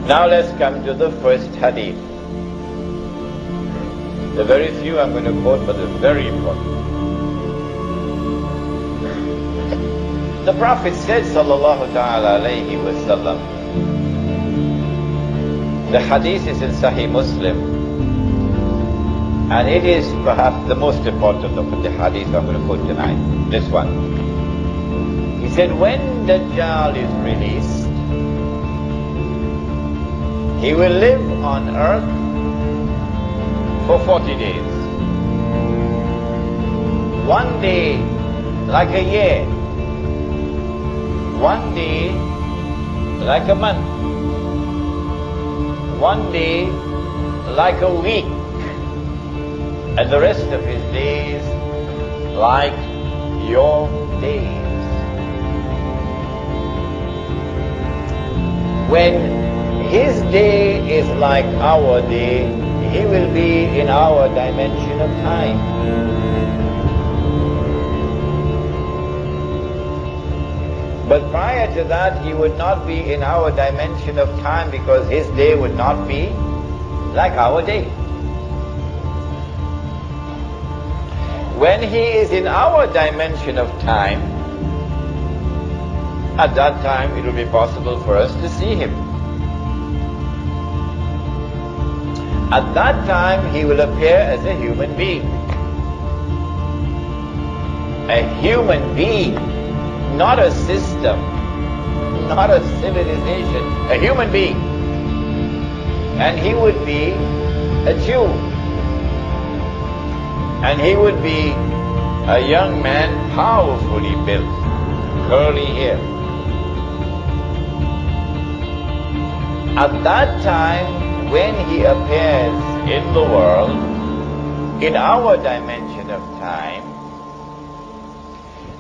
Now let's come to the first hadith. The very few I'm going to quote, but they're very important. The Prophet said, sallallahu ta'ala alayhi wa sallam, the hadith is in Sahih Muslim, and it is perhaps the most important of the hadith I'm going to quote tonight, this one. He said, when Dajjal is released, he will live on earth for 40 days. One day like a year. One day like a month. One day like a week. And the rest of his days like your days. When his day is like our day, he will be in our dimension of time. But prior to that, he would not be in our dimension of time, because his day would not be like our day. When he is in our dimension of time, at that time it will be possible for us to see him. At that time, he will appear as a human being. A human being, not a system, not a civilization, a human being. And he would be a Jew. And he would be a young man, powerfully built, curly hair. At that time, when he appears in the world, in our dimension of time,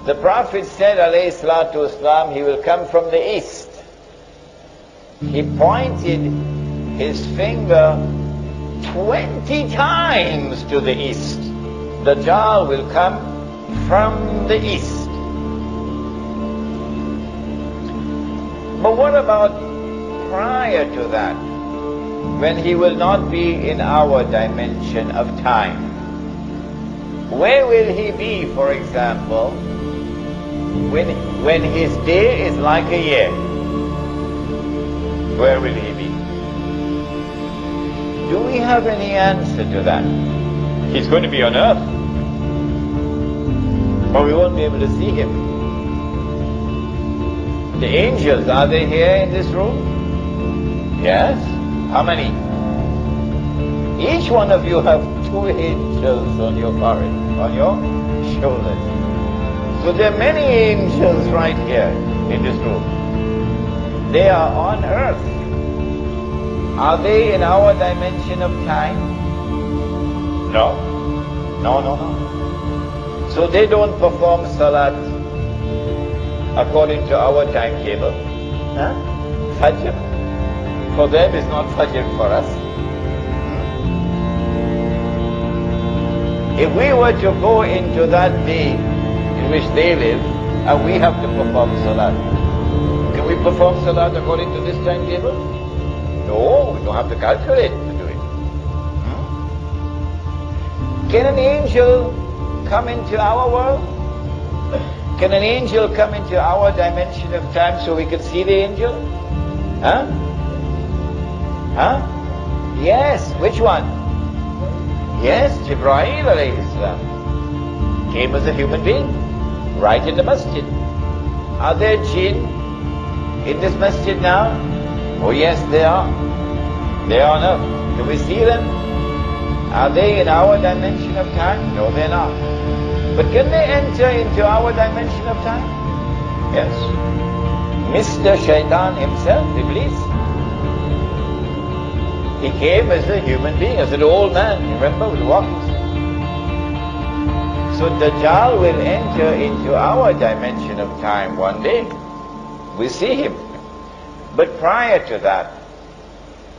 the Prophet said, alayhi salatu wasalam, he will come from the east. He pointed his finger 20 times to the east. The Dajjal will come from the east. But what about prior to that, when he will not be in our dimension of time? Where will he be, for example, when his day is like a year? Where will he be? Do we have any answer to that? He's going to be on earth, but we won't be able to see him. The angels, are they here in this room? Yes? How many? Each one of you have 2 angels on your forehead, on your shoulders. So there are many angels right here in this room. They are on earth. Are they in our dimension of time? No. No, no, no. So they don't perform salat according to our timetable. Huh? Fajr. For them is not Fajr for us. If we were to go into that day in which they live, and we have to perform salat, can we perform salat according to this timetable? No, we don't have to calculate to do it. Can an angel come into our world? Can an angel come into our dimension of time so we can see the angel? Huh? Huh? Yes, which one? Yes, Jibreel alayhi salam came as a human being, right in the masjid. Are there jinn in this masjid now? Oh yes, they are. They are on earth. Can we see them? Are they in our dimension of time? No, they're not. But can they enter into our dimension of time? Yes. Mr. Shaitan himself, Iblis, he came as a human being, as an old man, remember, with walking. So Dajjal will enter into our dimension of time one day. We see him. But prior to that,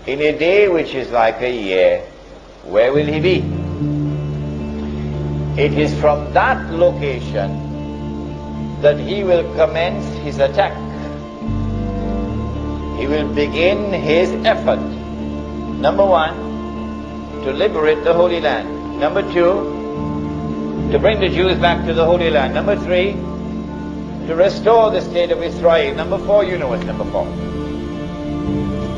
in a day which is like a year, where will he be? It is from that location that he will commence his attack. He will begin his effort. Number one, to liberate the Holy Land. Number two, to bring the Jews back to the Holy Land. Number three, to restore the state of Israel. Number four, you know what's number four.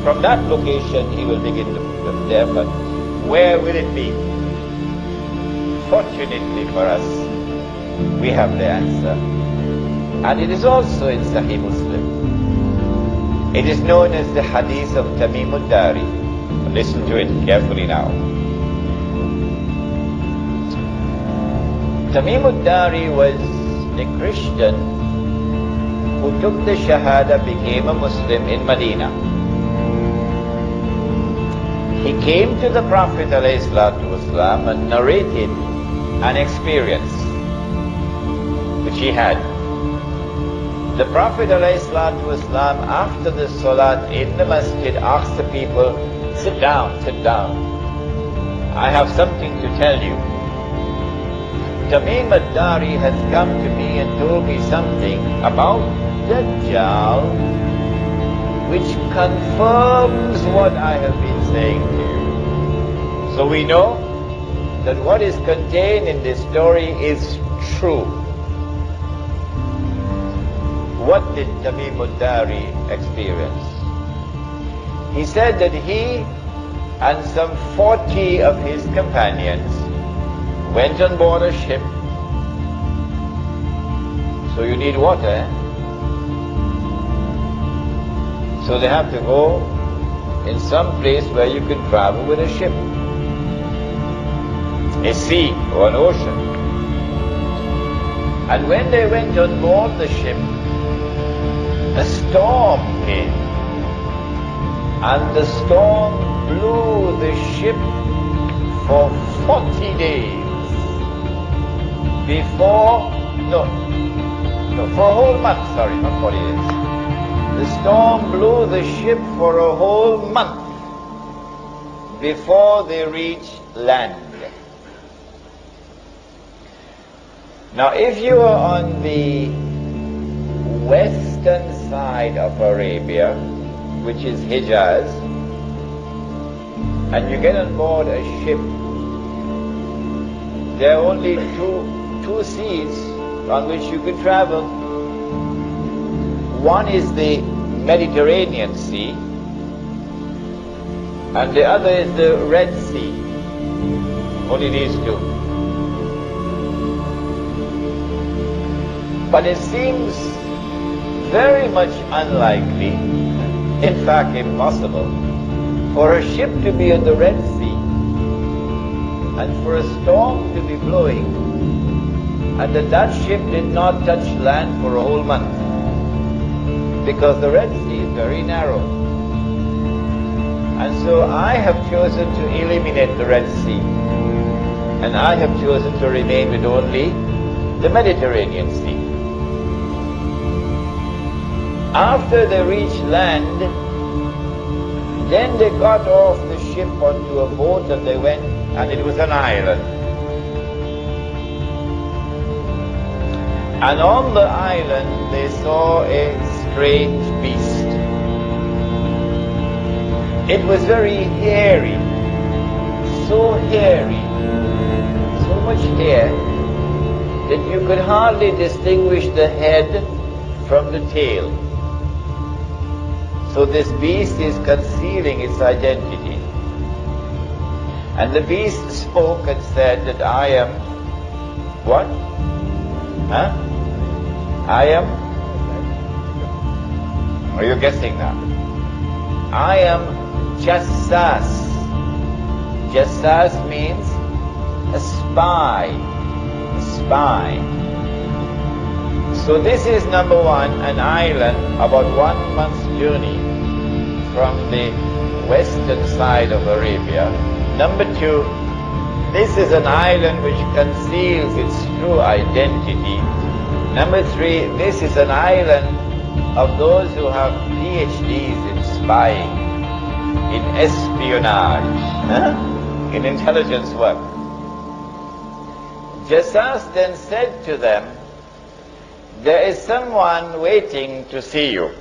From that location, he will begin the effort. Where will it be? Fortunately for us, we have the answer. And it is also in Sahih Muslim. It is known as the hadith of Tamim al-Dari. Listen to it carefully now. Tamim al-Dari was a Christian who took the Shahada, became a Muslim in Medina. He came to the Prophet ﷺ and narrated an experience which he had. The Prophet ﷺ, after the Salat in the Masjid, asked the people, sit down, sit down. I have something to tell you. Tamim al-Dari has come to me and told me something about Dajjal, which confirms what I have been saying to you. So we know that what is contained in this story is true. What did Tamim al-Dari experience? He said that he and some 40 of his companions went on board a ship. So you need water, eh? So they have to go in some place where you can travel with a ship. A sea or an ocean. And when they went on board the ship, a storm came. And the storm blew the ship for 40 days. For a whole month, sorry, not 40 days. The storm blew the ship for a whole month before they reached land. Now, if you are on the western side of Arabia, which is Hijaz, and you get on board a ship, there are only two seas on which you can travel. One is the Mediterranean Sea, and the other is the Red Sea. Only these two. But it seems very much unlikely, in fact impossible, for a ship to be on the Red Sea and for a storm to be blowing and that ship did not touch land for a whole month, because the Red Sea is very narrow. And so I have chosen to eliminate the Red Sea, and I have chosen to remain with only the Mediterranean Sea. After they reached land, then they got off the ship onto a boat and they went, and it was an island. And on the island they saw a strange beast. It was very hairy, so much hair, that you could hardly distinguish the head from the tail. So this beast is concealing its identity. And the beast spoke and said that I am, what? Huh? I am? Are you guessing now? I am Jassas. Jassas means a spy. A spy. So this is number one, an island about 1 month's journey from the western side of Arabia. Number two, This is an island which conceals its true identity. Number three, this is an island of those who have PhDs in spying, in espionage, in intelligence work. Jasas then said to them, there is someone waiting to see you.